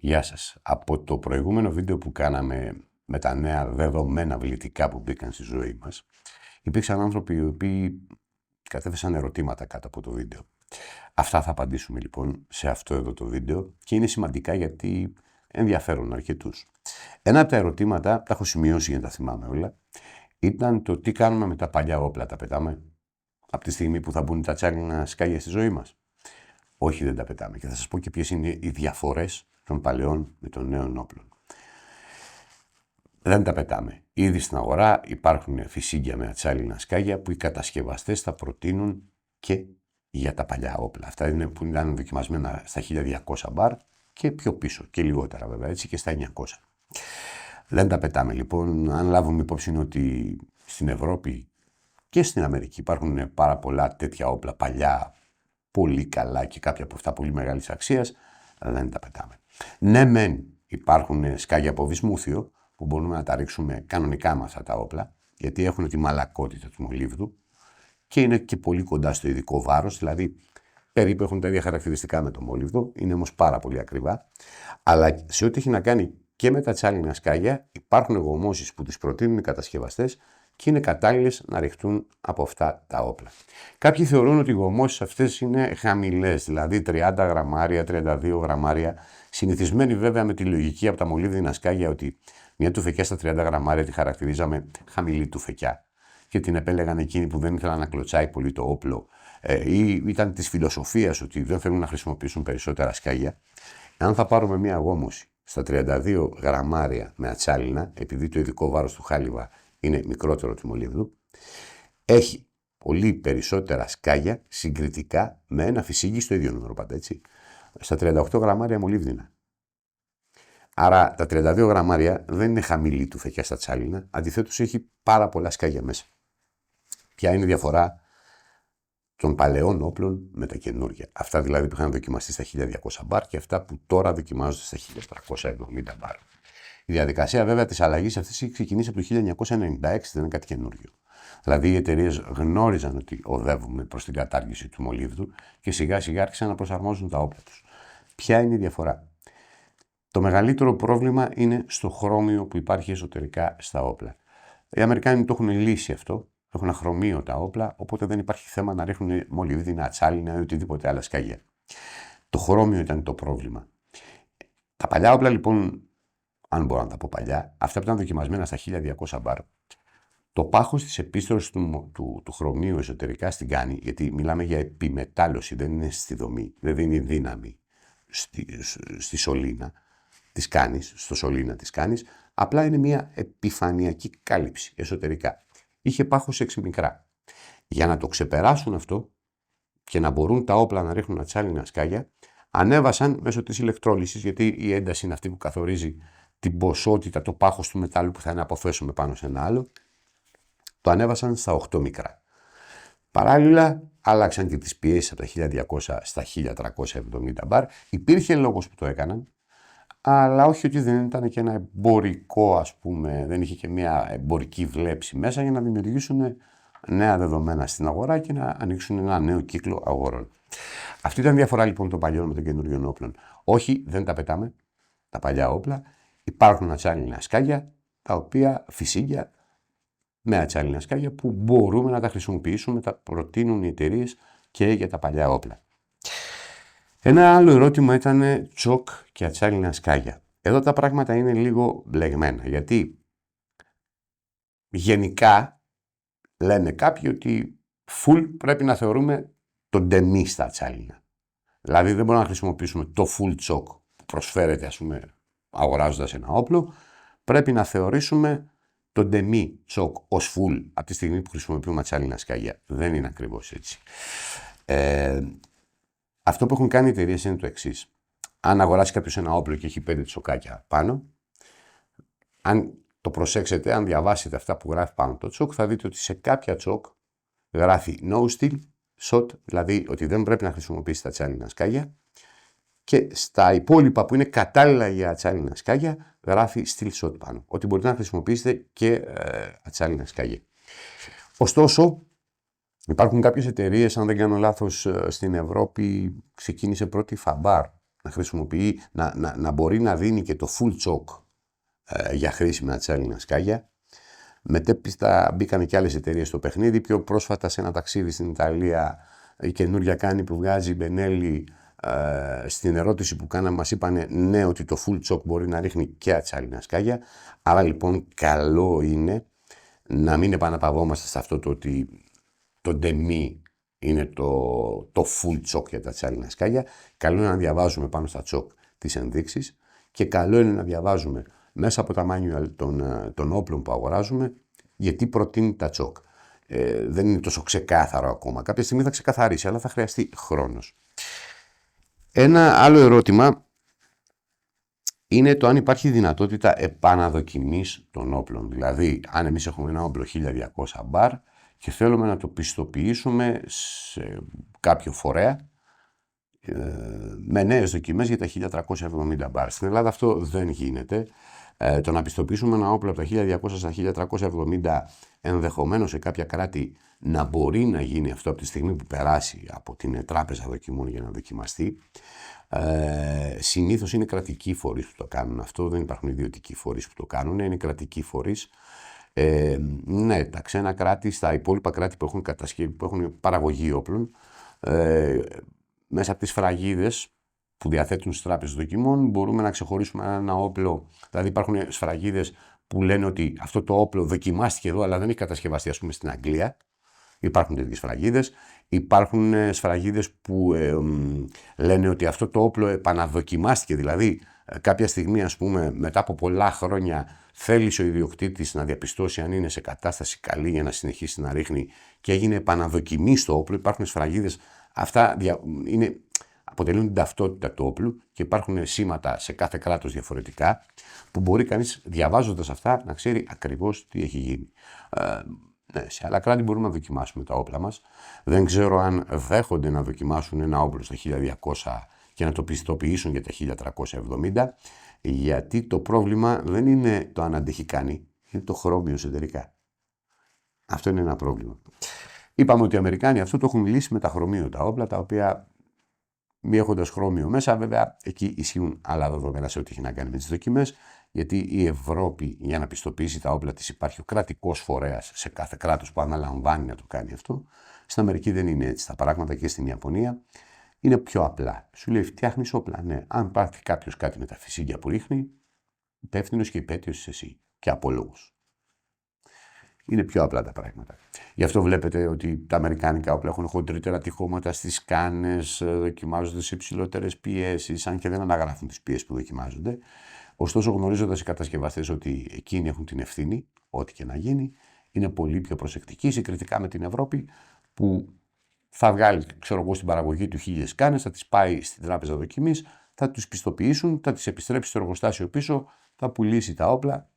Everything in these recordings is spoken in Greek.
Γεια σας. Από το προηγούμενο βίντεο που κάναμε με τα νέα δεδομένα βλητικά που μπήκαν στη ζωή μας, υπήρξαν άνθρωποι οι οποίοι κατέθεσαν ερωτήματα κάτω από το βίντεο. Αυτά θα απαντήσουμε λοιπόν σε αυτό εδώ το βίντεο και είναι σημαντικά γιατί ενδιαφέρουν αρκετούς. Ένα από τα ερωτήματα, τα έχω σημειώσει για να τα θυμάμαι όλα, ήταν το τι κάνουμε με τα παλιά όπλα, τα πετάμε από τη στιγμή που θα μπουν τα τσάλινα σκάλια στη ζωή μας. Όχι, δεν τα πετάμε και θα σας πω και ποιες είναι οι διαφορές των παλαιών με των νέων όπλων. Δεν τα πετάμε. Ήδη στην αγορά υπάρχουν φυσίγγια με ατσάλινα σκάγια που οι κατασκευαστές θα προτείνουν και για τα παλιά όπλα. Αυτά είναι που ήταν δοκιμασμένα στα 1200 μπαρ και πιο πίσω και λιγότερα βέβαια, έτσι και στα 900. Δεν τα πετάμε λοιπόν. Αν λάβουμε υπόψη ότι στην Ευρώπη και στην Αμερική υπάρχουν πάρα πολλά τέτοια όπλα παλιά, πολύ καλά και κάποια από αυτά πολύ μεγάλης αξίας, δεν τα πετάμε. Ναι, μεν υπάρχουν σκάγια από βυσμούθιο που μπορούμε να τα ρίξουμε κανονικά με αυτά τα όπλα, γιατί έχουν τη μαλακότητα του μολύβδου και είναι και πολύ κοντά στο ειδικό βάρος, δηλαδή περίπου έχουν τα ίδια χαρακτηριστικά με το μολύβδο, είναι όμως πάρα πολύ ακριβά. Αλλά σε ό,τι έχει να κάνει και με τα τσάλινα σκάγια, υπάρχουν γομώσεις που τις προτείνουν οι κατασκευαστές και είναι κατάλληλες να ρηχτούν από αυτά τα όπλα. Κάποιοι θεωρούν ότι οι γομώσεις αυτές είναι χαμηλές, δηλαδή 30 γραμμάρια, 32 γραμμάρια, συνηθισμένοι βέβαια με τη λογική από τα μολύβδινα σκάγια ότι μια τουφεκιά στα 30 γραμμάρια τη χαρακτηρίζαμε χαμηλή τουφεκιά και την επέλεγαν εκείνοι που δεν ήθελαν να κλωτσάει πολύ το όπλο ή ήταν της φιλοσοφίας ότι δεν θέλουν να χρησιμοποιήσουν περισσότερα σκάγια. Αν θα πάρουμε μια γόμωση στα 32 γραμμάρια με ατσάλινα, επειδή το ειδικό βάρος του χάλιβα είναι μικρότερο του μολύβδου, έχει πολύ περισσότερα σκάγια συγκριτικά με ένα φυσίγγι στο ίδιο νούμερο πάντα, έτσι, στα 38 γραμμάρια μολύβδινα. Άρα τα 32 γραμμάρια δεν είναι χαμηλή τουφεκιά στα τσάλινα, αντιθέτως έχει πάρα πολλά σκάγια μέσα. Ποια είναι η διαφορά των παλαιών όπλων με τα καινούργια? Αυτά δηλαδή που είχαν δοκιμαστεί στα 1200 μπαρ και αυτά που τώρα δοκιμάζονται στα 1370 μπαρ. Η διαδικασία βέβαια της αλλαγής αυτής έχει ξεκινήσει από το 1996, δεν είναι κάτι καινούργιο. Δηλαδή οι εταιρείες γνώριζαν ότι οδεύουμε προς την κατάργηση του μολύβδου και σιγά σιγά άρχισαν να προσαρμόζουν τα όπλα τους. Ποια είναι η διαφορά? Το μεγαλύτερο πρόβλημα είναι στο χρώμιο που υπάρχει εσωτερικά στα όπλα. Οι Αμερικάνοι το έχουν λύσει αυτό, έχουν αχρωμίο τα όπλα, οπότε δεν υπάρχει θέμα να ρίχνουν μολύβδινα, ατσάλινα ή οτιδήποτε άλλα σκάγια. Το χρώμιο ήταν το πρόβλημα. Τα παλιά όπλα λοιπόν, αν μπορώ να τα πω παλιά, αυτά που ήταν δοκιμασμένα στα 1200 μπαρ, το πάχος της επίστρωσης του χρωμίου εσωτερικά στην κάνη, γιατί μιλάμε για επιμετάλλωση, δεν είναι στη δομή, δεν δίνει δύναμη στη σωλήνα της κάνης, στο σωλήνα της κάνης, απλά είναι μια επιφανειακή κάλυψη εσωτερικά. Είχε πάχος 6 μικρά. Για να το ξεπεράσουν αυτό και να μπορούν τα όπλα να ρίχνουν ατσάλινα σκάγια, ανέβασαν μέσω της ηλεκτρόλυσης, γιατί η ένταση είναι αυτή που καθορίζει την ποσότητα, το πάχος του μετάλλου που θα είναι αποθέσουμε πάνω σε ένα άλλο, το ανέβασαν στα 8 μικρά. Παράλληλα, άλλαξαν και τις πιέσεις από τα 1200 στα 1370 μπαρ. Υπήρχε λόγος που το έκαναν, αλλά όχι ότι δεν ήταν και ένα εμπορικό, ας πούμε, δεν είχε και μια εμπορική βλέψη μέσα για να δημιουργήσουν νέα δεδομένα στην αγορά και να ανοίξουν ένα νέο κύκλο αγορών. Αυτή ήταν η διαφορά λοιπόν των παλιών με των καινούριων όπλων. Όχι, δεν τα πετάμε, τα παλιά όπλα. Υπάρχουν ατσάλινα σκάγια, τα οποία φυσίγγια με ατσάλινα σκάγια που μπορούμε να τα χρησιμοποιήσουμε, τα προτείνουν οι εταιρείες και για τα παλιά όπλα. Ένα άλλο ερώτημα ήταν τσοκ και ατσάλινα σκάγια. Εδώ τα πράγματα είναι λίγο μπλεγμένα, γιατί γενικά λένε κάποιοι ότι full πρέπει να θεωρούμε τον ντεμί στα ατσάλινα. Δηλαδή δεν μπορούμε να χρησιμοποιήσουμε το full τσοκ που προσφέρεται, ας πούμε, αγοράζοντας ένα όπλο. Πρέπει να θεωρήσουμε τον ντεμί τσοκ ως full από τη στιγμή που χρησιμοποιούμε ατσάλινα σκάγια. Δεν είναι ακριβώς έτσι. Αυτό που έχουν κάνει οι εταιρείες είναι το εξής. Αν αγοράσει κάποιος ένα όπλο και έχει 5 τσοκάκια πάνω, αν το προσέξετε, αν διαβάσετε αυτά που γράφει πάνω το τσοκ, θα δείτε ότι σε κάποια τσοκ γράφει no steel shot, δηλαδή ότι δεν πρέπει να χρησιμοποιήσει τα ατσάλινα σκάγια, και στα υπόλοιπα που είναι κατάλληλα για ατσάλινα σκάγια γράφει steel shot πάνω, ότι μπορείτε να χρησιμοποιήσετε και ατσάλινα σκάγια. Ωστόσο, υπάρχουν κάποιες εταιρείες, αν δεν κάνω λάθος, στην Ευρώπη ξεκίνησε πρώτη Fabar να χρησιμοποιεί, να μπορεί να δίνει και το full choke για χρήση με ατσάλινα σκάγια. Μετέπειτα μπήκαν και άλλες εταιρείες στο παιχνίδι. Πιο πρόσφατα σε ένα ταξίδι στην Ιταλία, η καινούργια κάνη που βγάζει η Benelli, στην ερώτηση που κάναμε μας είπανε ναι, ότι το full choke μπορεί να ρίχνει και ατσάλινα σκάγια. Άρα λοιπόν καλό είναι να μην επαναπαυόμαστε σε αυτό το ότι το demi είναι το full choke για τα ατσάλινα σκάγια. Καλό είναι να διαβάζουμε πάνω στα choke τις ενδείξεις και καλό είναι να διαβάζουμε μέσα από τα manual των όπλων που αγοράζουμε γιατί προτείνει τα choke. Δεν είναι τόσο ξεκάθαρο ακόμα. Κάποια στιγμή θα ξεκαθαρίσει, αλλά θα χρειαστεί χρόνος. Ένα άλλο ερώτημα είναι το αν υπάρχει δυνατότητα επαναδοκιμής των όπλων. Δηλαδή, αν εμείς έχουμε ένα όπλο 1200 μπαρ και θέλουμε να το πιστοποιήσουμε σε κάποιο φορέα με νέες δοκιμές για τα 1370 μπαρ. Στην Ελλάδα αυτό δεν γίνεται. Το να πιστοποιήσουμε ένα όπλο από τα 1200 στα 1370 ενδεχομένως σε κάποια κράτη να μπορεί να γίνει αυτό από τη στιγμή που περάσει από την τράπεζα δοκιμών για να δοκιμαστεί. Συνήθως είναι κρατικοί φορείς που το κάνουν αυτό, δεν υπάρχουν ιδιωτικοί φορείς που το κάνουν, είναι κρατικοί φορείς. Ναι, τα ξένα κράτη, στα υπόλοιπα κράτη που έχουν που έχουν παραγωγή όπλων, μέσα από τις σφραγίδες που διαθέτουν στις τράπεζες δοκιμών μπορούμε να ξεχωρίσουμε ένα όπλο. Δηλαδή υπάρχουν σφραγίδες που λένε ότι αυτό το όπλο δοκιμάστηκε εδώ αλλά δεν έχει κατασκευαστεί ας πούμε στην Αγγλία. Υπάρχουν τέτοιες σφραγίδες. Υπάρχουν σφραγίδες που λένε ότι αυτό το όπλο επαναδοκιμάστηκε. Δηλαδή κάποια στιγμή ας πούμε μετά από πολλά χρόνια θέλησε ο ιδιοκτήτης να διαπιστώσει αν είναι σε κατάσταση καλή για να συνεχίσει να ρίχνει και έγινε επαναδοκιμή στο όπλο. Υπάρχουν σφραγίδες. Αυτά αποτελούν την ταυτότητα του όπλου και υπάρχουν σήματα σε κάθε κράτος διαφορετικά που μπορεί κανείς διαβάζοντας αυτά να ξέρει ακριβώς τι έχει γίνει. Ναι, σε άλλα κράτη μπορούμε να δοκιμάσουμε τα όπλα μας. Δεν ξέρω αν δέχονται να δοκιμάσουν ένα όπλο στα 1200 και να το πιστοποιήσουν για τα 1370, γιατί το πρόβλημα δεν είναι το αν αντέχει κάνει, είναι το χρώμιο εσωτερικά. Αυτό είναι ένα πρόβλημα. Είπαμε ότι οι Αμερικάνοι αυτό το έχουν λύσει με τα χρωμίωτα όπλα, τα οποία μη έχοντας χρώμιο μέσα, βέβαια εκεί ισχύουν άλλα δεδομένα σε ό,τι έχει να κάνει με τις δοκιμές, γιατί η Ευρώπη για να πιστοποιήσει τα όπλα της υπάρχει ο κρατικός φορέας σε κάθε κράτος που αναλαμβάνει να το κάνει αυτό. Στην Αμερική δεν είναι έτσι τα πράγματα και στην Ιαπωνία είναι πιο απλά. Σου λέει φτιάχνεις όπλα, ναι. Αν πάθει κάποιος κάτι με τα φυσίγγια που ρίχνει, υπεύθυνος και υπέτειος είσαι εσύ και απόλογος. Είναι πιο απλά τα πράγματα. Γι' αυτό βλέπετε ότι τα αμερικάνικα όπλα έχουν χοντρύτερα τυχώματα στις κάνες, δοκιμάζονται σε υψηλότερες πιέσεις, αν και δεν αναγράφουν τις πιέσεις που δοκιμάζονται. Ωστόσο, γνωρίζοντας οι κατασκευαστές ότι εκείνοι έχουν την ευθύνη, ό,τι και να γίνει, είναι πολύ πιο προσεκτικοί συγκριτικά με την Ευρώπη, που θα βγάλει, ξέρω εγώ, στην παραγωγή του 1000 κάνες, θα τις πάει στην τράπεζα δοκιμής, θα τους πιστοποιήσουν, θα τις επιστρέψει στο εργοστάσιο πίσω, θα πουλήσει τα όπλα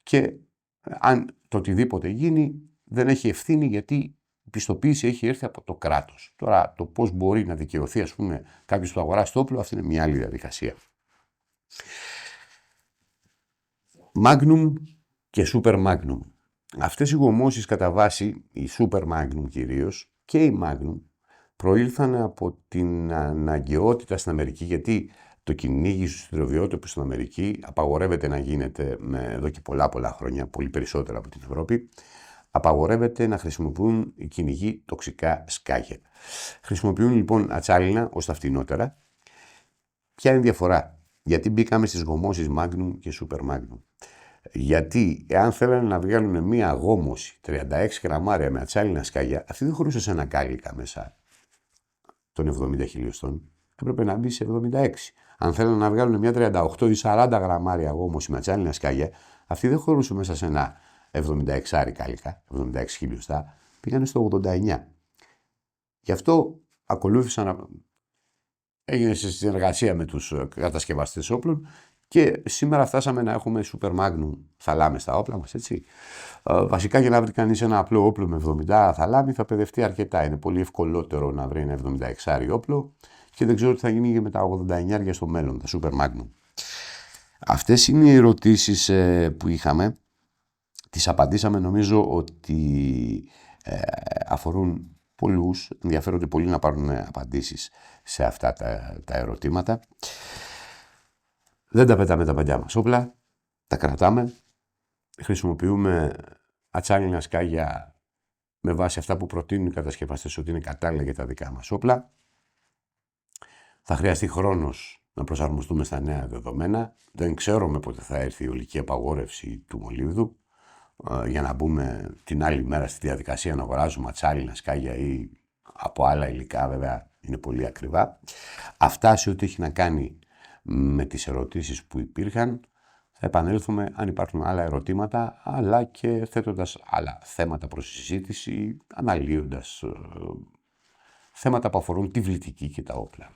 και αν το οτιδήποτε γίνει δεν έχει ευθύνη γιατί η πιστοποίηση έχει έρθει από το κράτος. Τώρα το πώς μπορεί να δικαιωθεί ας πούμε κάποιος που αγοράσει το όπλο, αυτή είναι μια άλλη διαδικασία. Magnum και Super Magnum. Αυτές οι γομώσεις κατά βάση, η Super Magnum κυρίως και η Magnum, προήλθαν από την αναγκαιότητα στην Αμερική, γιατί το κυνήγι στους σιδηροβιότοπους στην Αμερική απαγορεύεται να γίνεται εδώ και πολλά χρόνια, πολύ περισσότερα από την Ευρώπη. Απαγορεύεται να χρησιμοποιούν οι κυνηγοί τοξικά σκάγια. Χρησιμοποιούν λοιπόν ατσάλινα ως τα φτηνότερα. Ποια είναι η διαφορά? Γιατί μπήκαμε στις γομώσεις Magnum και Super Magnum? Γιατί εάν θέλανε να βγάλουν μία γόμωση 36 γραμμάρια με ατσάλινα σκάγια, αυτή δεν χωρούσε σε ένα κάλικα μέσα των 70 χιλιοστών. Έπρεπε να μπει σε 76. Αν θέλανε να βγάλουν μια 38 ή 40 γραμμάρια γόμωση με ατσάλινα σκάγια, αυτή δεν χωρούσε μέσα σε ένα 76 κάλικα, 76 χιλιοστά, πήγανε στο 89. Γι' αυτό ακολούθησαν, έγινε σε συνεργασία με τους κατασκευαστές όπλων και σήμερα φτάσαμε να έχουμε Super Magnum θαλάμες στα όπλα μας, έτσι. Βασικά για να βρει κανείς ένα απλό όπλο με 70 θαλάμι θα παιδευτεί αρκετά. Είναι πολύ ευκολότερο να βρει ένα 76 όπλο και δεν ξέρω τι θα γίνει και με τα 89 στο μέλλον, τα Super Magnum. Αυτές είναι οι ερωτήσεις που είχαμε. Τις απαντήσαμε, νομίζω ότι αφορούν πολλούς, ενδιαφέρονται πολύ να πάρουν απαντήσεις σε αυτά τα ερωτήματα. Δεν τα πετάμε τα παλιά μας όπλα, τα κρατάμε, χρησιμοποιούμε ατσάλινα σκάγια με βάση αυτά που προτείνουν οι κατασκευαστές ότι είναι κατάλληλα για τα δικά μας όπλα. Θα χρειαστεί χρόνος να προσαρμοστούμε στα νέα δεδομένα. Δεν ξέρουμε πότε θα έρθει η ολική απαγόρευση του μολύβδου για να μπούμε την άλλη μέρα στη διαδικασία να αγοράζουμε ατσάλινα σκάγια ή από άλλα υλικά, βέβαια είναι πολύ ακριβά. Αυτά σε ό,τι έχει να κάνει με τις ερωτήσεις που υπήρχαν. Θα επανέλθουμε αν υπάρχουν άλλα ερωτήματα, αλλά και θέτοντας άλλα θέματα προς συζήτηση, αναλύοντας θέματα που αφορούν τη βλητική και τα όπλα.